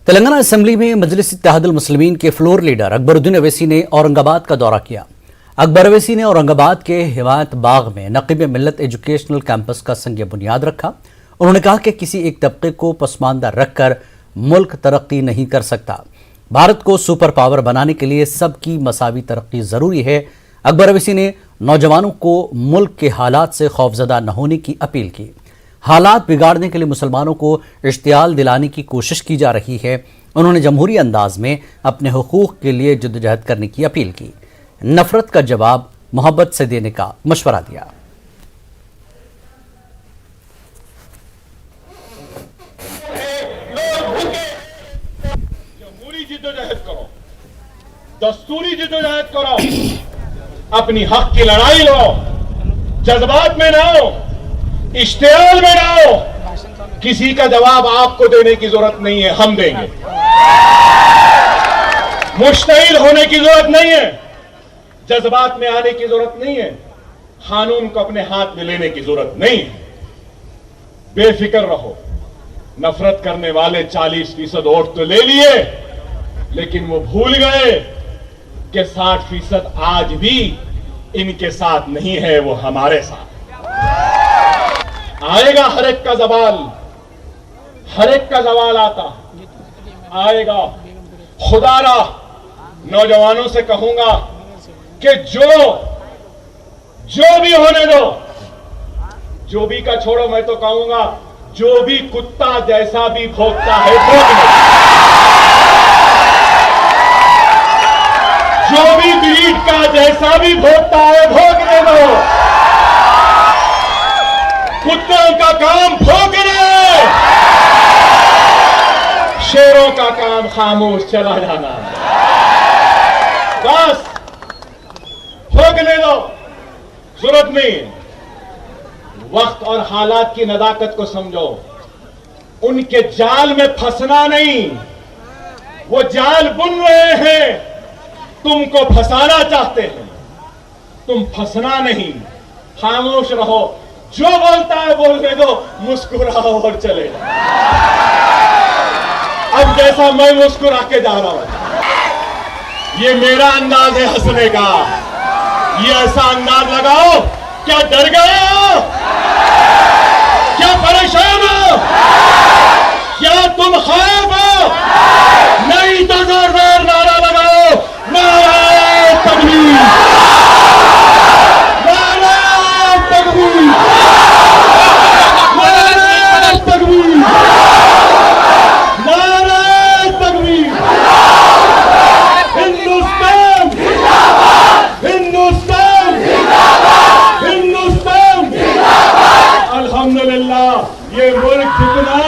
Telangana assembly में मजलिस इत्तेहादुल मुस्लिमीन के floor leader Akbaruddin Owaisi ने औरंगाबाद का दौरा किया। अकबर अवैसी ने औरंगाबाद के हिमायत बाग में नकीब मिल्लत एजुकेशनल कैंपस का संग बुनियाद रखा। उन्होंने कहा कि किसी एक तबके को पसमानदा रखकर मुल्क तरक्की नहीं कर सकता। भारत को सुपर पावर बनाने के लिए सबकी मसावी तरक्की जरूरी है। अकबर अवैसी ने नौजवानों को मुल्क के हालात से खौफजदा न होने की अपील की। हालात बिगाड़ने के लिए मुसलमानों को इश्तियाल दिलाने की कोशिश की जा रही है। उन्होंने जमहूरी अंदाज में अपने हुकूक के लिए जद्दोजहद करने की अपील की। नफरत का जवाब मोहब्बत से देने का मशवरा दिया। जमहूरी जद्दोजहद करो, दस्तूरी जद्दोजहद करो, अपनी हक की लड़ाई लो, जज्बात में ना हो, इश्तियाल में ना हो। किसी का जवाब आपको देने की जरूरत नहीं है, हम देंगे। मुश्तइल होने की जरूरत नहीं है, जज्बात में आने की जरूरत नहीं है, कानून को अपने हाथ में लेने की जरूरत नहीं है। बेफिक्र रहो। नफरत करने वाले 40% वोट तो ले लिए, लेकिन वो भूल गए कि 60% आज भी इनके साथ नहीं है, वो हमारे साथ। आएगा हर एक का जवाल, हर एक का जवाल आता आएगा। खुदारा नौजवानों से कहूंगा कि जो भी होने दो, जो भी का छोड़ो, मैं तो कहूंगा जो भी कुत्ता जैसा भी भौंकता है भौंकने, जो भी ब्रीड का जैसा भी भौंकता है भौंकने दो। कुत्तों का काम भौंकना, शेरों का काम खामोश चला जाना। बस भौंकने दो, जरूरत नहीं। वक्त और हालात की नदाकत को समझो। उनके जाल में फंसना नहीं, वो जाल बुन रहे हैं, तुमको फंसाना चाहते हैं, तुम फंसना नहीं। खामोश रहो, जो बोलता है बोलने दो, मुस्कुराओ और चले जाओ। अब जैसा मैं मुस्कुरा के जा रहा हूं, ये मेरा अंदाज है हंसने का। ये ऐसा अंदाज लगाओ, क्या डर गए हो? क्या परेशान हो? क्या तुम खौफ हो? नहीं तो जोरदार नारा लगाओ, नारे तकबीर, नारे तकबीर, नारे तकबीर, नारे तकबीर। हिंदुस्तान जिंदाबाद, हिंदुस्तान जिंदाबाद, हिंदुस्तान जिंदाबाद। अल्हम्दुलिल्लाह, ये मुल्क जितना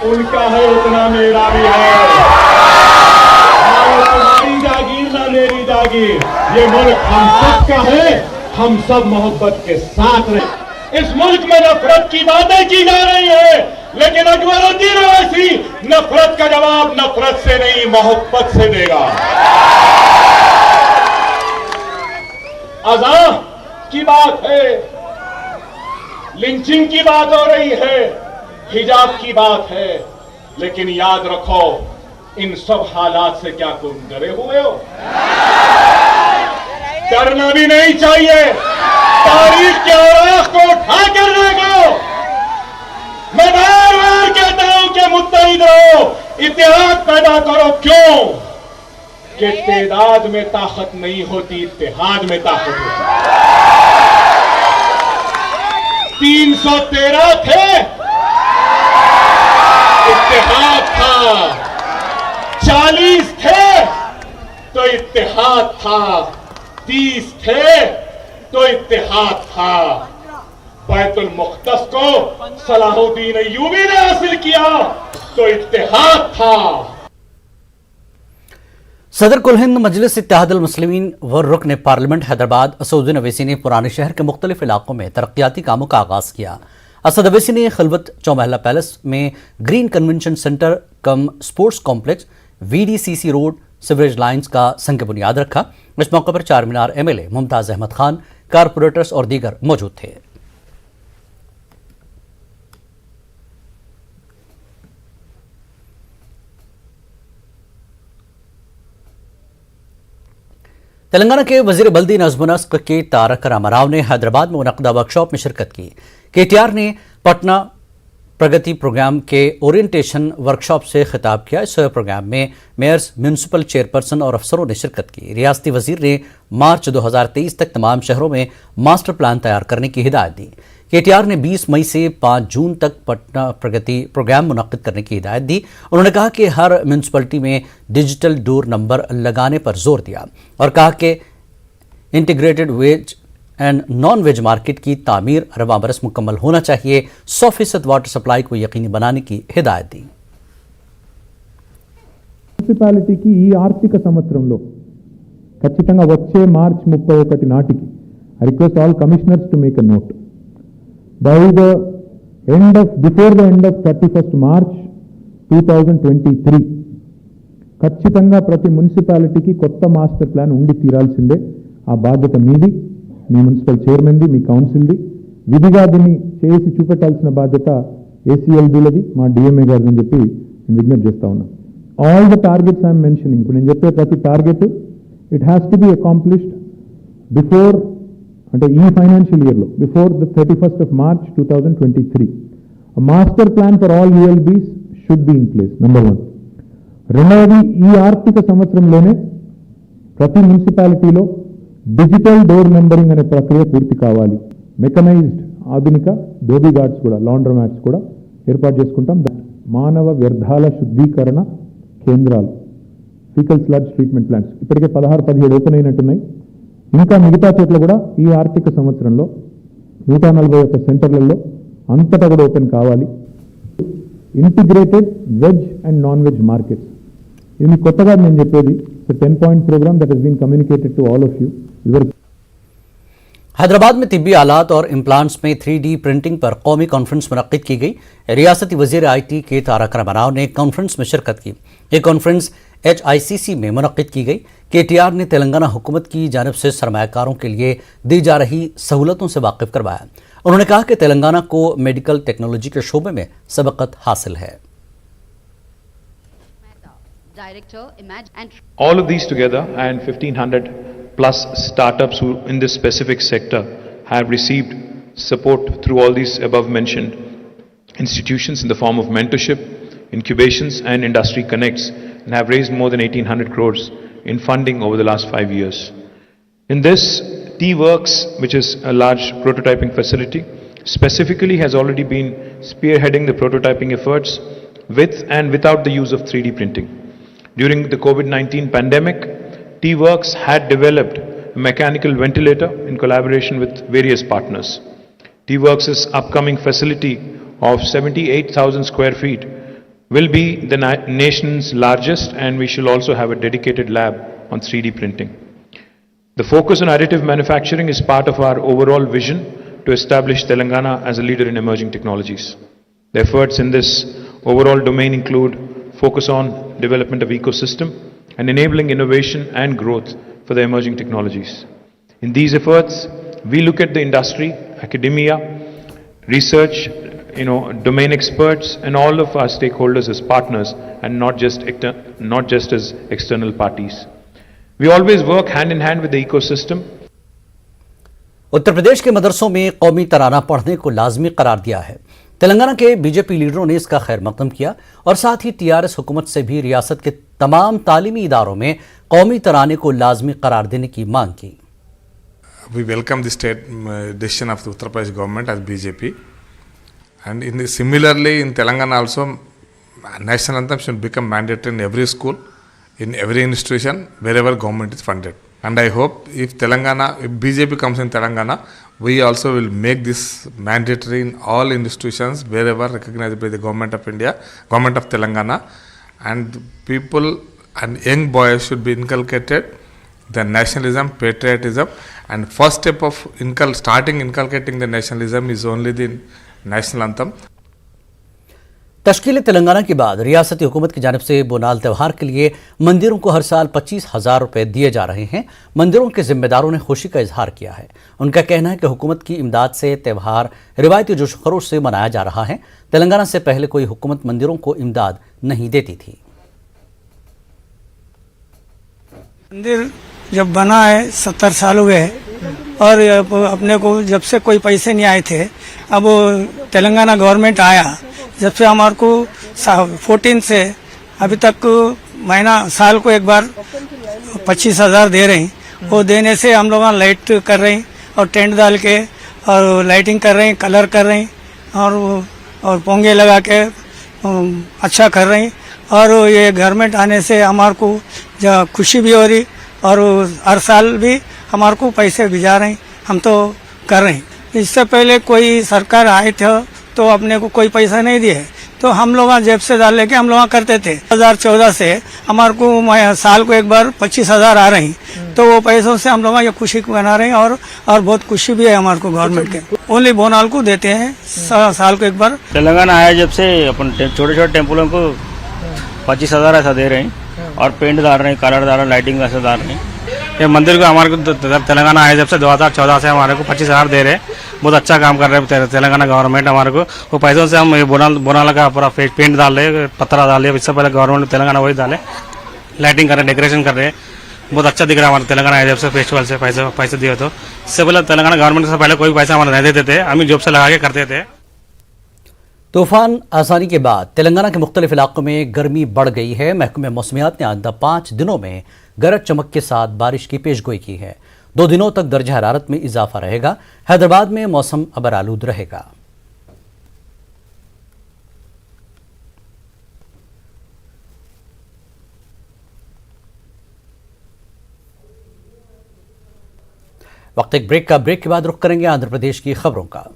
उनका है उतना मेरा भी है। तुम्हारी जागीर ना मेरी जागीर, ये मुल्क हम सब का है। हम सब मोहब्बत के साथ रहे। इस मुल्क में नफरत की बातें की जा रही है, लेकिन अकबरुद्दीन अवैसी नफरत का जवाब नफरत से नहीं, मोहब्बत से देगा। अज़ां की बात है, लिंचिंग की बात हो रही है, हिजाब की बात है, लेकिन याद रखो, इन सब हालात से क्या तुम डरे हुए हो? डरना भी नहीं चाहिए। तारीख के औराख को उठा कर देखो। मैं बार बार कहता हूं कि मुत्तहिद रहो, इत्तेहाद पैदा करो। क्यों? कि तादाद में ताकत नहीं होती, इत्तेहाद में ताकत होती। 313 थे, इत्तेहाद था। 40 थे तो इत्तेहाद था। 30 थे तो इत्तेहाद था। बैतुल मुक़द्दस को सलाहुद्दीन अय्यूबी ने हासिल किया तो इत्तेहाद था। सदर कुल हिंद मजलिस इत्तेहादुल मुस्लिमीन व रुकन पार्लियामेंट हैदराबाद असदुद्दीन अवैसी ने पुराने शहर के मुख्तलिफ इलाकों में तरक्याती कामों का आगाज किया। असद अवैसी ने खिलवत चौमहला पैलेस में green convention centre cum sports complex, VDCC road, sewerage lines का संग बुनियाद रखा। इस मौके पर चारमीनार MLA मुमताज अहमद खान, कारपोरेटर्स और दीगर मौजूद थे। तेलंगाना के वजीर बल्दी नज़्म-ओ-नस्क के तारक रामाराव ने हैदराबाद में मुनक़दा वर्कशॉप में शिरकत की। केटीआर ने पटना प्रगति प्रोग्राम के ओरिएंटेशन वर्कशॉप से खिताब किया। इस प्रोग्राम में मेयर्स, म्यूनिसिपल चेयरपर्सन और अफसरों ने शिरकत की। रियासती वजीर ने मार्च 2023 तक तमाम शहरों में मास्टर प्लान तैयार करने की हिदायत दी। केटीआर ने 20 मई से 5 जून तक पटना प्रगति प्रोग्राम मुनक्किद करने की हिदायत दी। उन्होंने कहा कि हर म्यूनिसिपलिटी में डिजिटल डोर नंबर लगाने पर जोर दिया और कहा कि integrated veg and non veg market की तामीर रवा बरस मुकम्मल होना चाहिए। 100% वाटर सप्लाई को यकीनी बनाने की हिदायत दी। మున్సిపాలిటీకి ఈ ఆర్థిక సంవత్సరంలో ఖచ్చితంగా వచ్చే మార్చ్ 31 నాటికి I request all commissioners to make a note before the end of 31st March 2023 ఖచ్చితంగా ప్రతి మున్సిపాలిటీకి కొత్త మాస్టర్ ప్లాన్ ఉండి తీరాల్సిందే. ఆ బాధ్యత మీది, మీ మున్సిపల్ చైర్మన్ది, మీ కౌన్సిల్ది. విధిగా దీన్ని చేసి చూపెట్టాల్సిన బాధ్యత ఏసీఎల్బీలది, మా డిఎంఏ గారిని అని చెప్పి నేను విజ్ఞప్తి చేస్తా ఉన్నా. All the targets I'm mentioning, ఇప్పుడు నేను చెప్పే ప్రతి target it has to be accomplished before, అంటే ఈ ఫైనాన్షియల్ ఇయర్లో before the 31st of March 2023. Master plan for all ULBs should be in place, number 1. రెండవది, ఈ ఆర్థిక సంవత్సరంలోనే ప్రతి మున్సిపాలిటీలో డిజిటల్ డోర్ నెంబరింగ్ అనే ప్రక్రియ పూర్తి కావాలి. మెకనైజ్డ్ ఆధునిక ధోబీ గార్డ్స్ కూడా, లాండ్రోమాట్స్ కూడా ఏర్పాటు చేసుకుంటాం. మానవ వ్యర్థాల శుద్ధీకరణ కేంద్రాలు, ఫీకల్ స్లడ్జ్ ట్రీట్మెంట్ ప్లాంట్స్ ఇప్పటికే 16-17 ఓపెన్ అయినట్టున్నాయి. ఇంకా మిగతా చోట్ల కూడా ఈ ఆర్థిక సంవత్సరంలో 141 సెంటర్లలో అంతటా కూడా ఓపెన్ కావాలి. Integrated veg and non veg markets, ఇది మీకు కొత్తగా నేను చెప్పేది. 10-point program that has been communicated to all of you. Hyderabad में तिब्बी आलात और इम्प्लांट्स में 3D प्रिंटिंग पर कौमी कॉन्फ्रेंस मुनक्किद की गई। रियासती वजीर IT के तारक रामाराव ने कॉन्फ्रेंस में शिरकत की। ये कॉन्फ्रेंस HICC में मुनक्किद की गई। केटीआर ने तेलंगाना हुकूमत की जानिब से सरमायाकारों के लिए दी जा रही सहूलतों से वाकिफ करवाया। उन्होंने कहा कि तेलंगाना को मेडिकल टेक्नोलॉजी के शोबे में सबकत हासिल है। All of these together and 1500 plus startups who in this specific sector have received support through all these above mentioned institutions in the form of mentorship, incubations and industry connects, and have raised more than 1800 crores in funding over the last 5 years. In this, T-Works, which is a large prototyping facility, specifically has already been spearheading the prototyping efforts with and without the use of 3D printing. During the COVID-19 pandemic, T-Works had developed a mechanical ventilator in collaboration with various partners. T-Works' upcoming facility of 78,000 square feet will be the nation's largest, and we shall also have a dedicated lab on 3D printing. The focus on additive manufacturing is part of our overall vision to establish Telangana as a leader in emerging technologies. The efforts in this overall domain include focus on development of ecosystem and enabling innovation and growth for the emerging technologies. In these efforts, we look at the industry, academia, research, domain experts and all of our stakeholders as partners and not just as external parties. We always work hand in hand with the ecosystem. Uttar Pradesh के मदरसों में कौमी तराना पढ़ने को लाजमी करार दिया है। तेलंगाना के बीजेपी लीडरों ने इसका खैर मकदम किया और साथ ही TRS हुकूमत से भी रियासत के तमाम तालीमी इदारों में कौमी तराने को लाजमी करार देने की मांग की। We welcome the state decision of the Uttar Pradesh government as BJP, and similarly in Telangana also national anthem should become mandatory in every school, in every institution wherever government is funded. And I hope if BJP comes in Telangana, we also will make this mandatory in all institutions wherever recognized by the government of India, government of Telangana, and people and young boys should be inculcated the nationalism, patriotism, and first step of starting inculcating the nationalism is only the national anthem. तश्कील Telangana के बाद रियासती हुकूमत की जानिब से बोनाल त्यौहार के लिए मंदिरों को हर साल 25,000 रुपये दिए जा रहे हैं। मंदिरों के जिम्मेदारों ने खुशी का इजहार किया है। उनका कहना है कि हुकूमत की इमदाद से त्यौहार रिवायती जोश खरोश से मनाया जा रहा है। तेलंगाना से पहले कोई हुकूमत मंदिरों को इमदाद नहीं देती थी। मंदिर जब बना है 70 साल हुए हैं और अपने को जब से कोई पैसे नहीं आए थे, अब तेलंगाना गवर्नमेंट आया जब से हमारे को 14 से अभी तक महीना साल को एक बार 25,000 दे रहे हैं। वो देने से हम लोग लाइट कर रहे हैं और टेंट डाल के और लाइटिंग कर रहे हैं, कलर कर रहे हैं और पोंगे लगा के अच्छा कर रहे हैं। और ये गवर्नमेंट आने से हमारे को खुशी भी हो रही और हर साल भी हमारे को पैसे भिजा रहे हैं, हम तो कर रहे हैं। इससे पहले कोई सरकार आए थे तो अपने को कोई पैसा नहीं दिए, तो हम लोग जेब से डाल लेके हम लोग करते थे। 2014 से हमारे को साल को एक बार 25,000 आ रही, तो वो पैसों से हम लोग ये खुशी बना रहे हैं और बहुत खुशी भी है हमारे को गवर्नमेंट के। ओनली बोनाल को देते हैं साल को एक बार। तेलंगाना आया जब से अपन छोटे छोटे टेम्पलों को 25,000 ऐसा दे रहे हैं और पेंट डाल रहे हैं, कलर डाल रहे हैं, लाइटिंग ऐसा डाल रहे हैं। ये मंदिर को हमारे को तेलंगाना आया जब से 2014 से हमारे को 25,000 दे रहे हैं। बहुत अच्छा काम कर रहे हैं तेलंगाना गवर्नमेंट हमारे को। वो पैसों से हम बोनाला का पूरा पेंट डाल रहे, पत्थर डाल रहे। इससे पहले गवर्नमेंट तेलंगाना वही डाले, लाइटिंग कर रहे, डेकोरेशन कर रहे हैं। बहुत अच्छा दिख रहा है हमारे तेलंगाना आया जब से फेस्टिवल से पैसे दिए। तो इससे पहले तेलंगाना गवर्नमेंट से पहले कोई पैसा हमारे नहीं देते थे, हम ही जॉब से लगा के करते थे। तूफान आसानी के बाद तेलंगाना के मुख्तलिफ इलाकों में गर्मी बढ़ गई है। महकमे मौसमियात ने आइंदा 5 दिनों में गरज चमक के साथ बारिश की पेशगोई की है। 2 दिनों तक दर्जा हरारत में इजाफा रहेगा। हैदराबाद में मौसम अबर आलूद रहेगा। वक्त एक ब्रेक के बाद रुख करेंगे आंध्र प्रदेश की खबरों का।